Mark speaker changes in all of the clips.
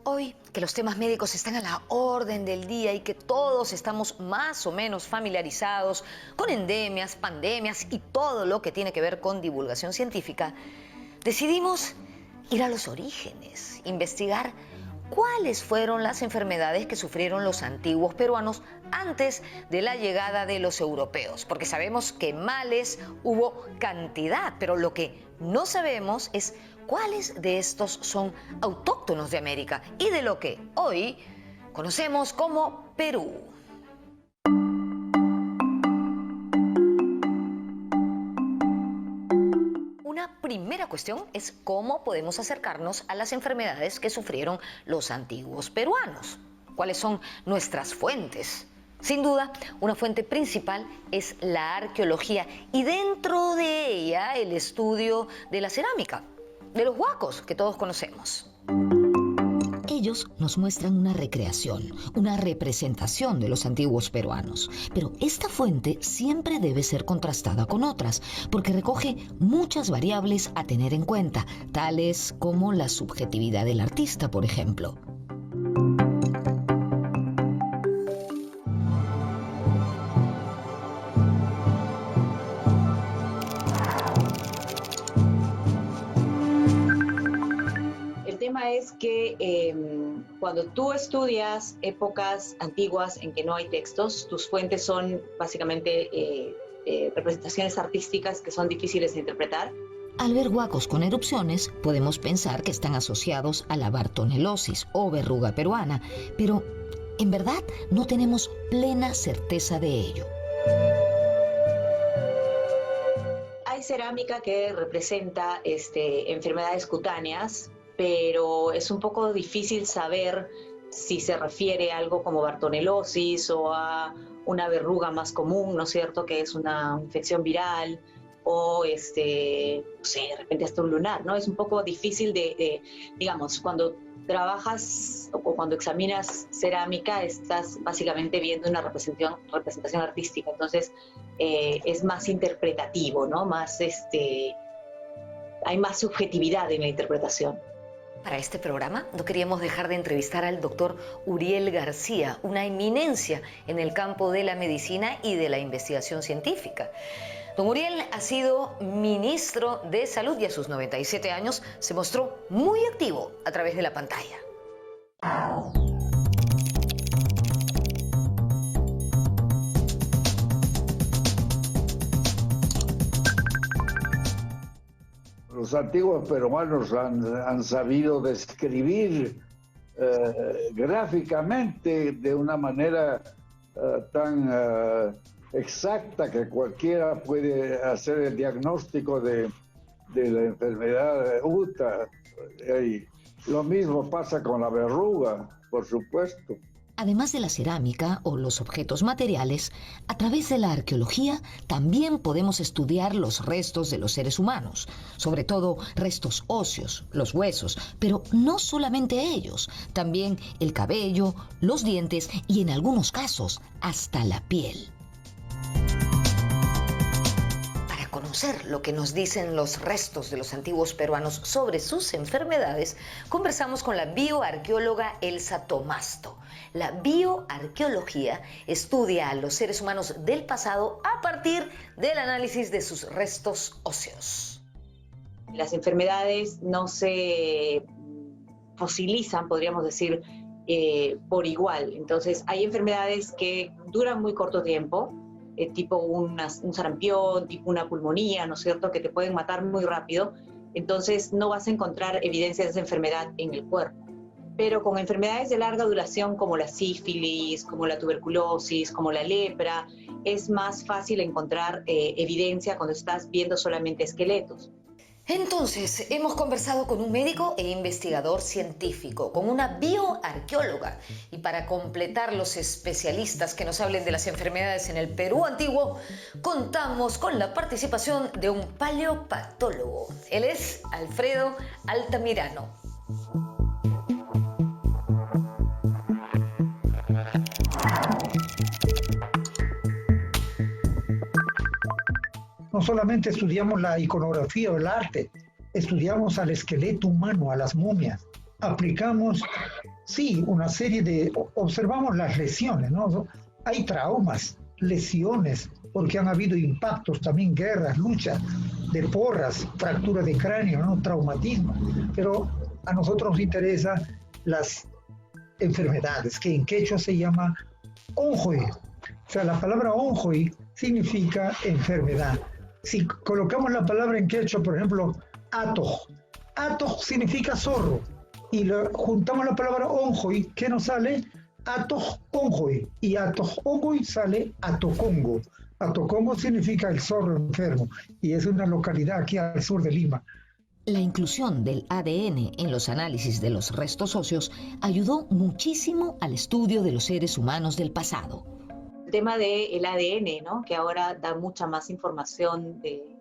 Speaker 1: Hoy, que los temas médicos están a la orden del día y que todos estamos más o menos familiarizados con endemias, pandemias y todo lo que tiene que ver con divulgación científica, decidimos ir a los orígenes, investigar cuáles fueron las enfermedades que sufrieron los antiguos peruanos antes de la llegada de los europeos, porque sabemos que males hubo cantidad, pero lo que no sabemos es cuáles de estos son autóctonos de América y de lo que hoy conocemos como Perú. Una primera cuestión es cómo podemos acercarnos a las enfermedades que sufrieron los antiguos peruanos. ¿Cuáles son nuestras fuentes? Sin duda, una fuente principal es la arqueología y dentro de ella el estudio de la cerámica, de los huacos que todos conocemos.
Speaker 2: Ellos nos muestran una recreación, una representación de los antiguos peruanos. Pero esta fuente siempre debe ser contrastada con otras, porque recoge muchas variables a tener en cuenta, tales como la subjetividad del artista, por ejemplo.
Speaker 3: Es que cuando tú estudias épocas antiguas en que no hay textos, tus fuentes son básicamente representaciones artísticas que son difíciles de interpretar.
Speaker 2: Al ver huacos con erupciones, podemos pensar que están asociados a la bartonelosis o verruga peruana, pero en verdad no tenemos plena certeza de ello.
Speaker 3: Hay cerámica que representa enfermedades cutáneas, pero es un poco difícil saber si se refiere a algo como bartonelosis o a una verruga más común, ¿no es cierto?, que es una infección viral, o no sé, de repente hasta un lunar, ¿no? Es un poco difícil digamos, cuando trabajas o cuando examinas cerámica, estás básicamente viendo una representación artística, entonces es más interpretativo, ¿no? Más, hay más subjetividad en la interpretación.
Speaker 1: Para este programa no queríamos dejar de entrevistar al doctor Uriel García, una eminencia en el campo de la medicina y de la investigación científica. Don Uriel ha sido ministro de Salud y a sus 97 años se mostró muy activo a través de la pantalla.
Speaker 4: Los antiguos peruanos han sabido describir gráficamente de una manera tan exacta que cualquiera puede hacer el diagnóstico de la enfermedad UTA. Y lo mismo pasa con la verruga, por supuesto.
Speaker 2: Además de la cerámica o los objetos materiales, a través de la arqueología también podemos estudiar los restos de los seres humanos, sobre todo restos óseos, los huesos, pero no solamente ellos, también el cabello, los dientes y en algunos casos hasta la piel.
Speaker 1: Conocer lo que nos dicen los restos de los antiguos peruanos sobre sus enfermedades, conversamos con la bioarqueóloga Elsa Tomasto. La bioarqueología estudia a los seres humanos del pasado a partir del análisis de sus restos óseos.
Speaker 3: Las enfermedades no se fosilizan, podríamos decir, por igual. Entonces, hay enfermedades que duran muy corto tiempo, tipo un sarampión, tipo una pulmonía, ¿no es cierto?, que te pueden matar muy rápido. Entonces no vas a encontrar evidencia de esa enfermedad en el cuerpo. Pero con enfermedades de larga duración como la sífilis, como la tuberculosis, como la lepra, es más fácil encontrar evidencia cuando estás viendo solamente esqueletos.
Speaker 1: Entonces, hemos conversado con un médico e investigador científico, con una bioarqueóloga, y para completar los especialistas que nos hablen de las enfermedades en el Perú antiguo, contamos con la participación de un paleopatólogo. Él es Alfredo Altamirano.
Speaker 5: No solamente estudiamos la iconografía o el arte, estudiamos al esqueleto humano, a las momias. Aplicamos, sí, una serie de... Observamos las lesiones, ¿no? Hay traumas, lesiones, porque han habido impactos, también guerras, luchas de porras, fracturas de cráneo, ¿no? Traumatismo. Pero a nosotros nos interesan las enfermedades, que en quechua se llama onjoy. O sea, la palabra onjoy significa enfermedad. Si colocamos la palabra en quechua, por ejemplo, atoj. Atoj significa zorro. Y juntamos la palabra onjoy, ¿qué nos sale? Atoj onjoy. Y atoj onjoy sale atocongo. Atocongo significa el zorro enfermo. Y es una localidad aquí al sur de Lima.
Speaker 2: La inclusión del ADN en los análisis de los restos óseos ayudó muchísimo al estudio de los seres humanos del pasado.
Speaker 3: El tema del ADN, ¿no? Que ahora da mucha más información de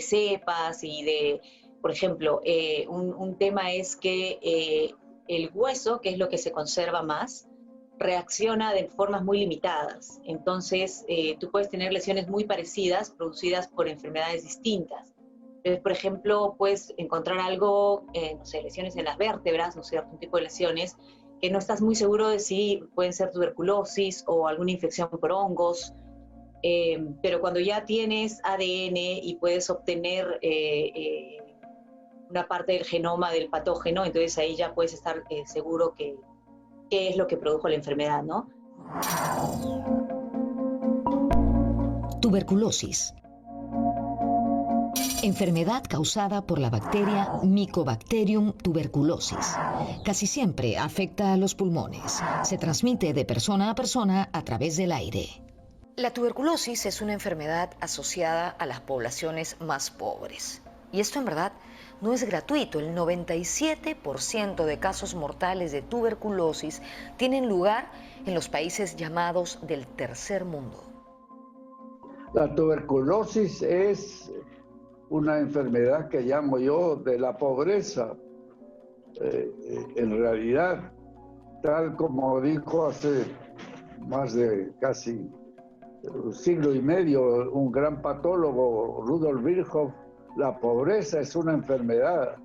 Speaker 3: cepas y de, por ejemplo, un tema es que el hueso, que es lo que se conserva más, reacciona de formas muy limitadas. Entonces, tú puedes tener lesiones muy parecidas producidas por enfermedades distintas. Entonces, por ejemplo, puedes encontrar algo, no sé, lesiones en las vértebras, ¿no es cierto? Un tipo de lesiones que no estás muy seguro de si pueden ser tuberculosis o alguna infección por hongos, pero cuando ya tienes ADN y puedes obtener una parte del genoma del patógeno, entonces ahí ya puedes estar seguro que qué es lo que produjo la enfermedad, ¿no?
Speaker 2: Tuberculosis. Enfermedad causada por la bacteria Mycobacterium tuberculosis. Casi siempre afecta a los pulmones. Se transmite de persona a persona a través del aire.
Speaker 1: La tuberculosis es una enfermedad asociada a las poblaciones más pobres. Y esto en verdad no es gratuito. El 97% de casos mortales de tuberculosis tienen lugar en los países llamados del tercer mundo.
Speaker 4: La tuberculosis es una enfermedad que llamo yo de la pobreza. En realidad, tal como dijo hace más de casi un siglo y medio un gran patólogo, Rudolf Virchow, la pobreza es una enfermedad,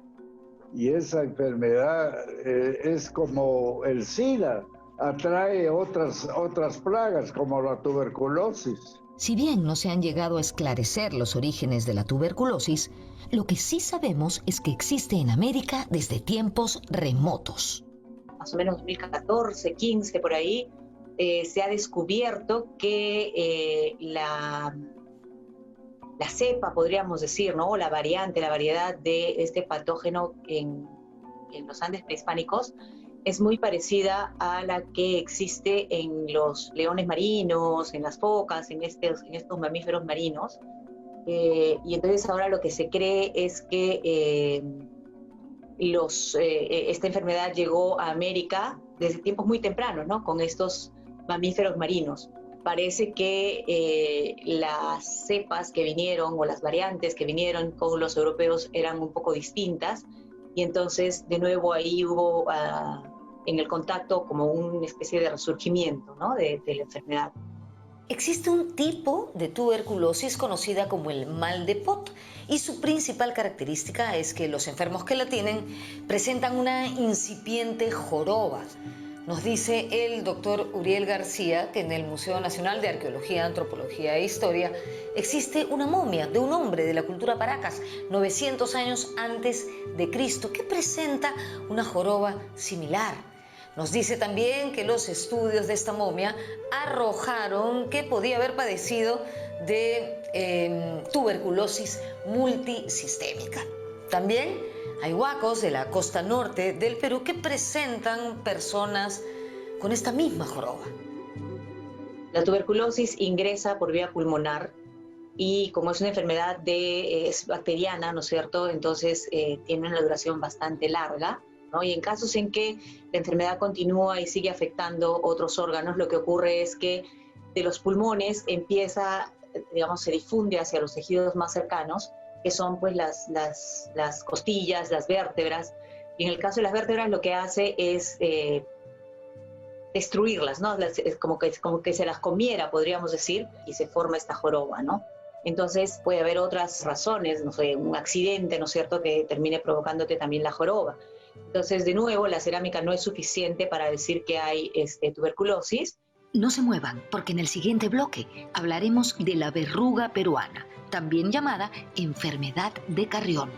Speaker 4: y esa enfermedad es como el SIDA, atrae otras plagas como la tuberculosis.
Speaker 2: Si bien no se han llegado a esclarecer los orígenes de la tuberculosis, lo que sí sabemos es que existe en América desde tiempos remotos.
Speaker 3: Más o menos 2014, 15, por ahí, se ha descubierto que la cepa, podríamos decir, ¿no? O la variante, la variedad de este patógeno en los Andes prehispánicos es muy parecida a la que existe en los leones marinos, en las focas, en estos mamíferos marinos. Y entonces ahora lo que se cree es que esta enfermedad llegó a América desde tiempos muy tempranos, ¿no? Con estos mamíferos marinos. Parece que las cepas que vinieron o las variantes que vinieron con los europeos eran un poco distintas, y entonces de nuevo ahí hubo en el contacto como una especie de resurgimiento, ¿no? de la enfermedad.
Speaker 1: Existe un tipo de tuberculosis conocida como el mal de Pot, y su principal característica es que los enfermos que la tienen presentan una incipiente joroba. Nos dice el doctor Uriel García que en el Museo Nacional de Arqueología, Antropología e Historia existe una momia de un hombre de la cultura Paracas, 900 años antes de Cristo, que presenta una joroba similar. Nos dice también que los estudios de esta momia arrojaron que podía haber padecido de tuberculosis multisistémica. También Hay huacos de la costa norte del Perú que presentan personas con esta misma joroba.
Speaker 3: La tuberculosis ingresa por vía pulmonar y como es una enfermedad es bacteriana, ¿no es cierto? Entonces tiene una duración bastante larga, ¿no? Y en casos en que la enfermedad continúa y sigue afectando otros órganos, lo que ocurre es que de los pulmones empieza, digamos, se difunde hacia los tejidos más cercanos, que son pues las costillas, las vértebras. Y en el caso de las vértebras lo que hace es destruirlas, ¿no? Es como que se las comiera, podríamos decir, y se forma esta joroba, ¿no? Entonces puede haber otras razones, no sé, un accidente, ¿no es cierto?, que termine provocándote también la joroba. Entonces, de nuevo, la cerámica no es suficiente para decir que hay tuberculosis.
Speaker 2: No se muevan, porque en el siguiente bloque hablaremos de la verruga peruana, también llamada enfermedad de Carrión.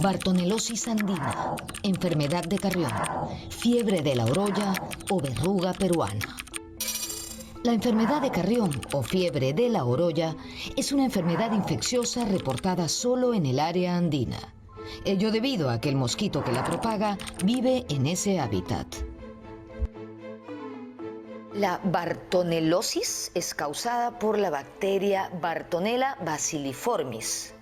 Speaker 2: Bartonelosis andina, enfermedad de Carrión, fiebre de la oroya o verruga peruana. La enfermedad de Carrión o fiebre de la oroya es una enfermedad infecciosa reportada solo en el área andina. Ello debido a que el mosquito que la propaga vive en ese hábitat.
Speaker 1: La bartonelosis es causada por la bacteria Bartonella bacilliformis.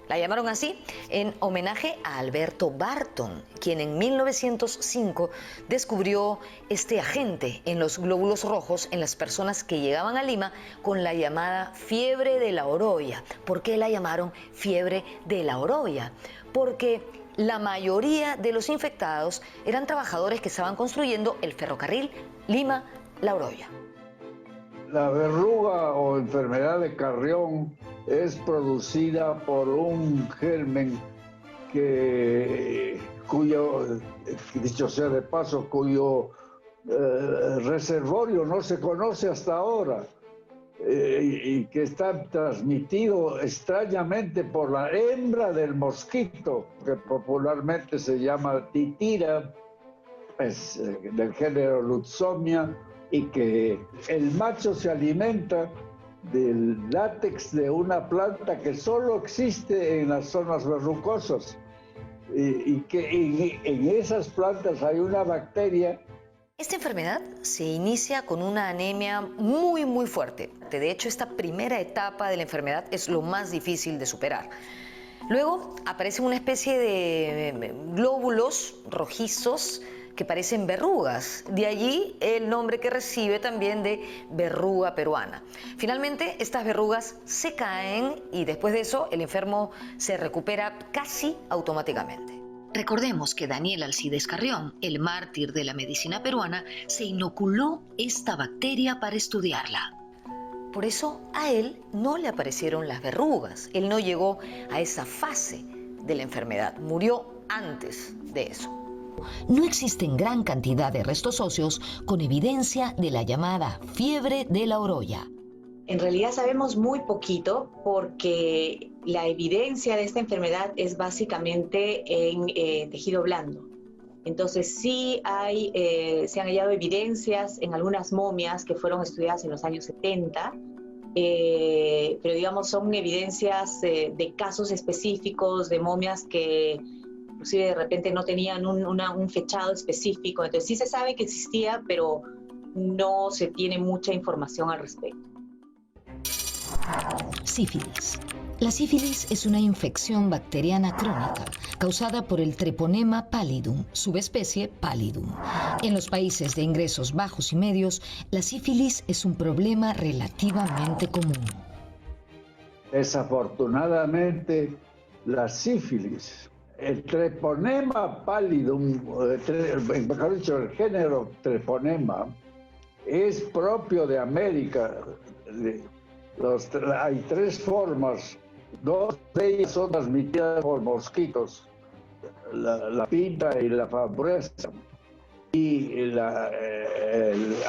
Speaker 1: La llamaron así en homenaje a Alberto Barton, quien en 1905 descubrió este agente en los glóbulos rojos en las personas que llegaban a Lima con la llamada fiebre de la oroya. ¿Por qué la llamaron fiebre de la oroya? Porque la mayoría de los infectados eran trabajadores que estaban construyendo el ferrocarril Lima-La Oroya.
Speaker 4: La verruga o enfermedad de Carrión es producida por un germen cuyo, dicho sea de paso, cuyo reservorio no se conoce hasta ahora y que está transmitido extrañamente por la hembra del mosquito, que popularmente se llama titira, es del género Lutzomia, y que el macho se alimenta del látex de una planta que solo existe en las zonas verrucosas y que en esas plantas hay una bacteria.
Speaker 1: Esta enfermedad se inicia con una anemia muy fuerte. De hecho, esta primera etapa de la enfermedad es lo más difícil de superar. Luego aparece una especie de glóbulos rojizos que parecen verrugas. De allí el nombre que recibe también de verruga peruana. Finalmente, estas verrugas se caen y después de eso el enfermo se recupera casi automáticamente.
Speaker 2: Recordemos que Daniel Alcides Carrión, el mártir de la medicina peruana, se inoculó esta bacteria para estudiarla.
Speaker 1: Por eso a él no le aparecieron las verrugas. Él no llegó a esa fase de la enfermedad. Murió antes de eso.
Speaker 2: No existen gran cantidad de restos óseos con evidencia de la llamada fiebre de la oroya.
Speaker 3: En realidad sabemos muy poquito porque la evidencia de esta enfermedad es básicamente en tejido blando. Entonces sí se han hallado evidencias en algunas momias que fueron estudiadas en los años 70, pero digamos son evidencias de casos específicos, de momias que inclusive de repente no tenían un fechado específico. Entonces sí se sabe que existía, pero no se tiene mucha información al respecto.
Speaker 2: Sífilis. La sífilis es una infección bacteriana crónica causada por el Treponema pallidum, subespecie pallidum. En los países de ingresos bajos y medios, la sífilis es un problema relativamente común.
Speaker 4: Desafortunadamente, la sífilis, el Treponema pallidum, mejor dicho, el género Treponema, es propio de América. Hay tres formas, dos de ellas son transmitidas por mosquitos, la pinta y la fabrosa. Y ha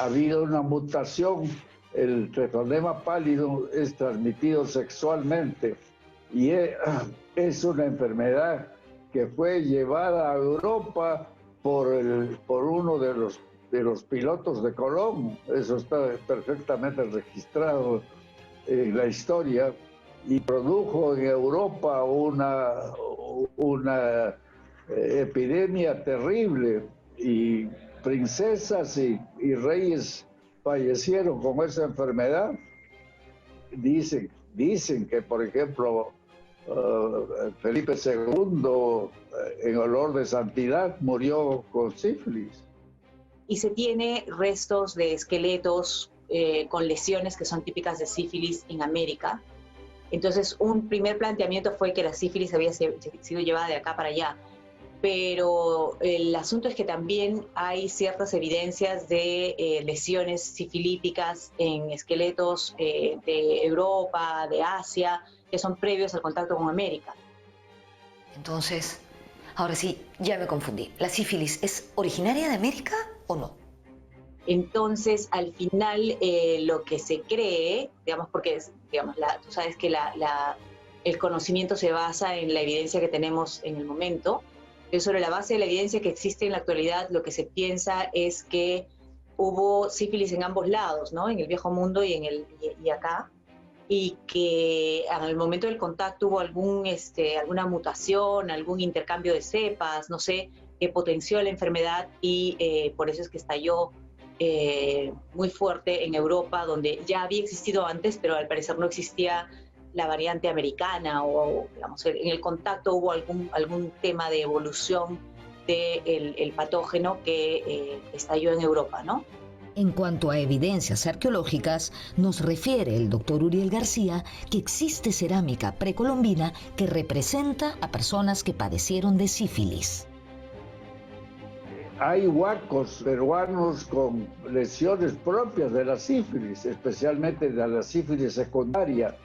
Speaker 4: habido una mutación, el Treponema pallidum es transmitido sexualmente y es una enfermedad que fue llevada a Europa por uno de los pilotos de Colón. Eso está perfectamente registrado en la historia, y produjo en Europa una epidemia terrible, y princesas y reyes fallecieron con esa enfermedad. Dicen que, por ejemplo, Felipe II, en olor de santidad, murió con sífilis.
Speaker 3: Y se tiene restos de esqueletos con lesiones que son típicas de sífilis en América. Entonces, un primer planteamiento fue que la sífilis había sido llevada de acá para allá. Pero el asunto es que también hay ciertas evidencias de lesiones sifilíticas en esqueletos de Europa, de Asia, que son previos al contacto con América.
Speaker 1: Entonces, ahora sí, ya me confundí. ¿La sífilis es originaria de América o no?
Speaker 3: Entonces, al final, lo que se cree, digamos, porque digamos, tú sabes que el conocimiento se basa en la evidencia que tenemos en el momento. Pero sobre la base de la evidencia que existe en la actualidad, lo que se piensa es que hubo sífilis en ambos lados, ¿no? En el Viejo Mundo y acá, y que al momento del contacto hubo alguna mutación, algún intercambio de cepas, no sé, que potenció la enfermedad, y por eso es que estalló muy fuerte en Europa, donde ya había existido antes, pero al parecer no existía la variante americana, o digamos, en el contacto hubo algún tema de evolución del patógeno que estalló en Europa, ¿no?
Speaker 2: En cuanto a evidencias arqueológicas, nos refiere el doctor Uriel García que existe cerámica precolombina que representa a personas que padecieron de sífilis.
Speaker 4: Hay huacos peruanos con lesiones propias de la sífilis, especialmente de la sífilis secundaria,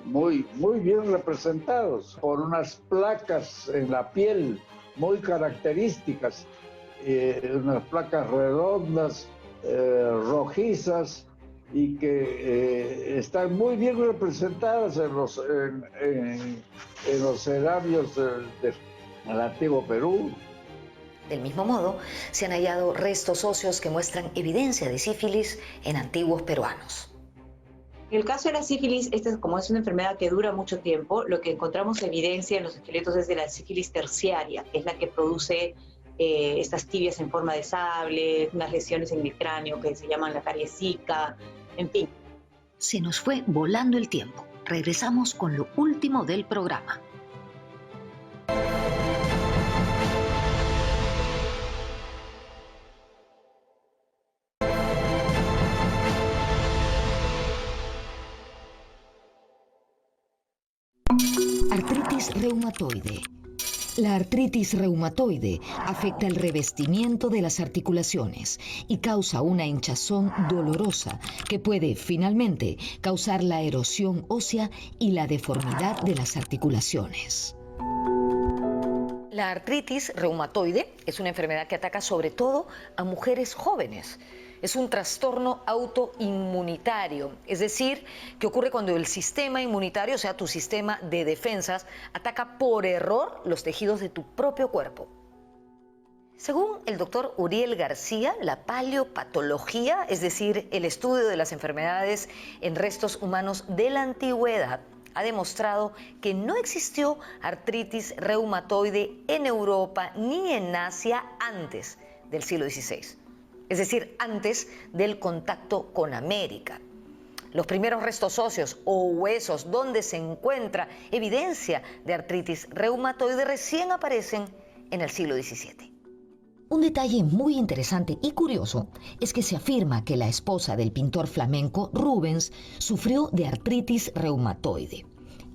Speaker 4: muy bien representados por unas placas en la piel muy características, unas placas redondas, rojizas, y que están muy bien representadas en los cerámicos del antiguo Perú.
Speaker 1: Del mismo modo, se han hallado restos óseos que muestran evidencia de sífilis en antiguos peruanos.
Speaker 3: En el caso de la sífilis, como es una enfermedad que dura mucho tiempo, lo que encontramos evidencia en los esqueletos es de la sífilis terciaria, que es la que produce estas tibias en forma de sable, unas lesiones en el cráneo que se llaman la cariesica, en fin.
Speaker 2: Se nos fue volando el tiempo. Regresamos con lo último del programa. Artritis reumatoide. La artritis reumatoide afecta el revestimiento de las articulaciones y causa una hinchazón dolorosa que puede finalmente causar la erosión ósea y la deformidad de las articulaciones.
Speaker 1: La artritis reumatoide es una enfermedad que ataca sobre todo a mujeres jóvenes. Es un trastorno autoinmunitario, es decir, que ocurre cuando el sistema inmunitario, o sea, tu sistema de defensas, ataca por error los tejidos de tu propio cuerpo. Según el doctor Uriel García, la paleopatología, es decir, el estudio de las enfermedades en restos humanos de la antigüedad, ha demostrado que no existió artritis reumatoide en Europa ni en Asia antes del siglo XVI. Es decir, antes del contacto con América. Los primeros restos óseos o huesos donde se encuentra evidencia de artritis reumatoide recién aparecen en el siglo XVII.
Speaker 2: Un detalle muy interesante y curioso es que se afirma que la esposa del pintor flamenco Rubens sufrió de artritis reumatoide.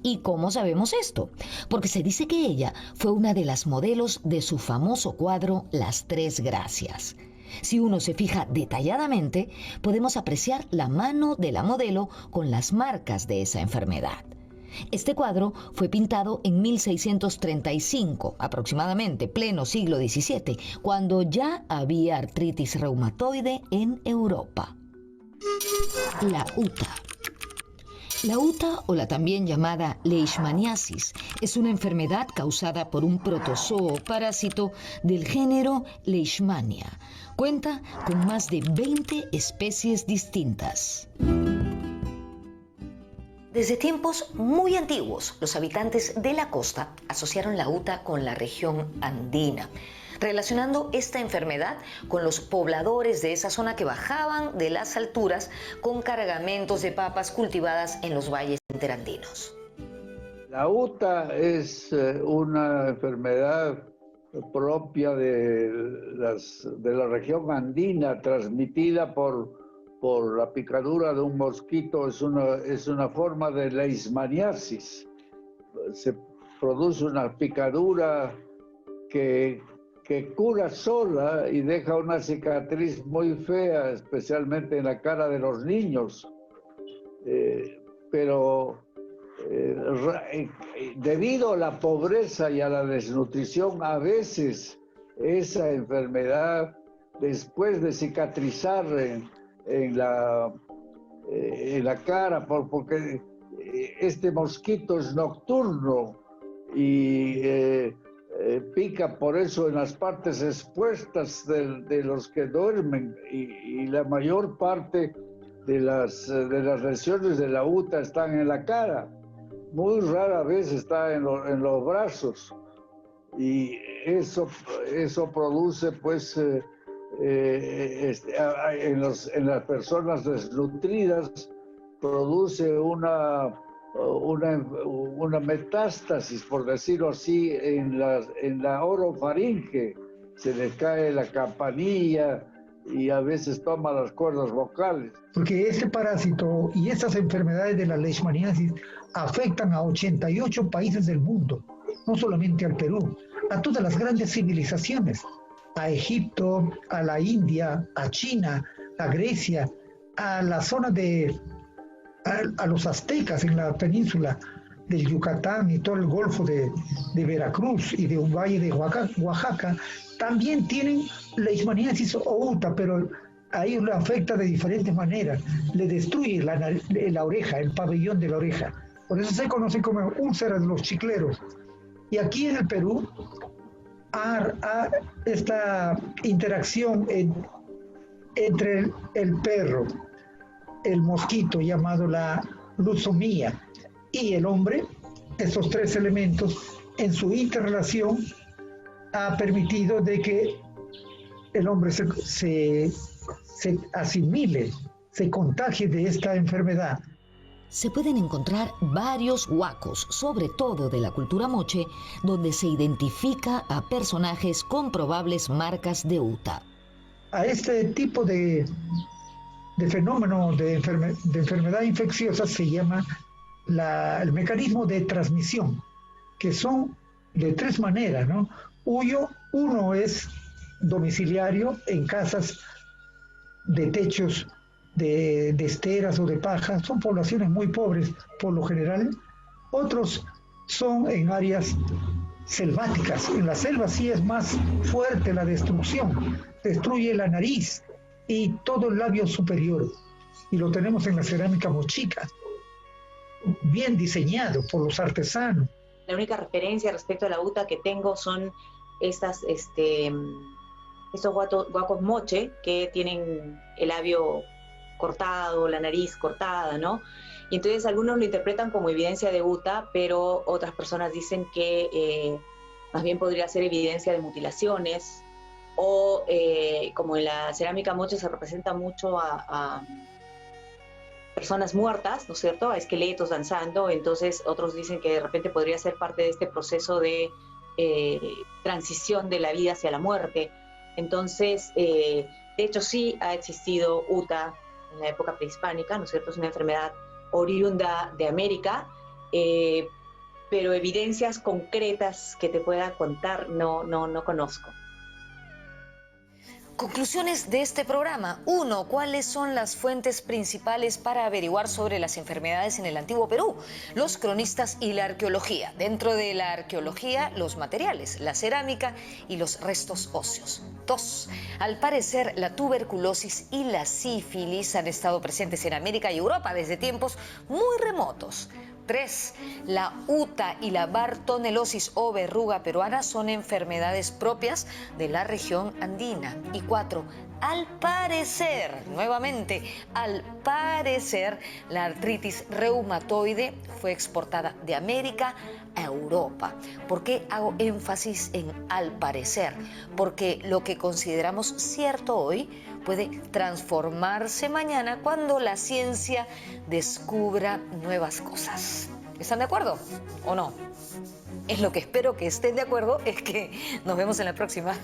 Speaker 2: ¿Y cómo sabemos esto? Porque se dice que ella fue una de las modelos de su famoso cuadro Las Tres Gracias. Si uno se fija detalladamente, podemos apreciar la mano de la modelo con las marcas de esa enfermedad. Este cuadro fue pintado en 1635, aproximadamente pleno siglo XVII, cuando ya había artritis reumatoide en Europa. La UTA. La UTA, o la también llamada leishmaniasis, es una enfermedad causada por un protozoo parásito del género Leishmania. Cuenta con más de 20 especies distintas.
Speaker 1: Desde tiempos muy antiguos, los habitantes de la costa asociaron la UTA con la región andina, relacionando esta enfermedad con los pobladores de esa zona que bajaban de las alturas con cargamentos de papas cultivadas en los valles interandinos.
Speaker 4: La UTA es una enfermedad propia de la región andina, transmitida por la picadura de un mosquito. Es una forma de leishmaniasis. Se produce una picadura que cura sola y deja una cicatriz muy fea, especialmente en la cara de los niños. Pero debido a la pobreza y a la desnutrición, a veces esa enfermedad, después de cicatrizar en la cara, porque este mosquito es nocturno y pica por eso en las partes expuestas de los que duermen, y la mayor parte de las lesiones de la UTA están en la cara. Muy rara vez está en los brazos, y eso produce pues en las personas desnutridas, produce una metástasis, por decirlo así, en la orofaringe. Se le cae la campanilla y a veces toma las cuerdas vocales.
Speaker 5: Porque este parásito y estas enfermedades de la leishmaniasis afectan a 88 países del mundo, no solamente al Perú, a todas las grandes civilizaciones, a Egipto, a la India, a China, a Grecia, a la zona a los aztecas en la península del Yucatán y todo el Golfo de Veracruz y de un valle de Oaxaca, también tienen leishmaniasis o UTA, pero a ellos le afecta de diferentes maneras. Le destruye la oreja, el pabellón de la oreja. Por eso se conoce como úlceras de los chicleros. Y aquí en el Perú, esta interacción entre el perro, el mosquito llamado la luzomía y el hombre, estos tres elementos en su interrelación ha permitido de que el hombre se asimile, se contagie de esta enfermedad.
Speaker 2: Se pueden encontrar varios huacos, sobre todo de la cultura moche, donde se identifica a personajes con probables marcas de UTA.
Speaker 5: A este tipo de fenómeno de enfermedad infecciosa se llama el mecanismo de transmisión, que son de tres maneras, ¿no? Uno es domiciliario en casas de techos de esteras o de paja, son poblaciones muy pobres por lo general. Otros son en áreas selváticas. En la selva sí es más fuerte la destrucción, destruye la nariz y todo el labio superior, y lo tenemos en la cerámica mochica, bien diseñado por los artesanos.
Speaker 3: La única referencia respecto a la UTA que tengo son estos guacos moche que tienen el labio cortado, la nariz cortada, ¿no? Y entonces algunos lo interpretan como evidencia de UTA, pero otras personas dicen que más bien podría ser evidencia de mutilaciones, o como en la cerámica moche se representa mucho a personas muertas, ¿no es cierto?, a esqueletos danzando. Entonces otros dicen que de repente podría ser parte de este proceso de transición de la vida hacia la muerte. Entonces, de hecho sí ha existido UTA en la época prehispánica, ¿no es cierto?, es una enfermedad oriunda de América, pero evidencias concretas que te pueda contar no conozco.
Speaker 1: Conclusiones de este programa. 1. ¿Cuáles son las fuentes principales para averiguar sobre las enfermedades en el antiguo Perú? Los cronistas y la arqueología. Dentro de la arqueología, los materiales, la cerámica y los restos óseos. 2. Al parecer, la tuberculosis y la sífilis han estado presentes en América y Europa desde tiempos muy remotos. 3. La UTA y la bartonelosis o verruga peruana son enfermedades propias de la región andina. Y 4. Al parecer, nuevamente, al parecer, la artritis reumatoide fue exportada de América a Europa. ¿Por qué hago énfasis en al parecer? Porque lo que consideramos cierto hoy puede transformarse mañana cuando la ciencia descubra nuevas cosas. ¿Están de acuerdo o no? Es lo que espero que estén de acuerdo, es que nos vemos en la próxima.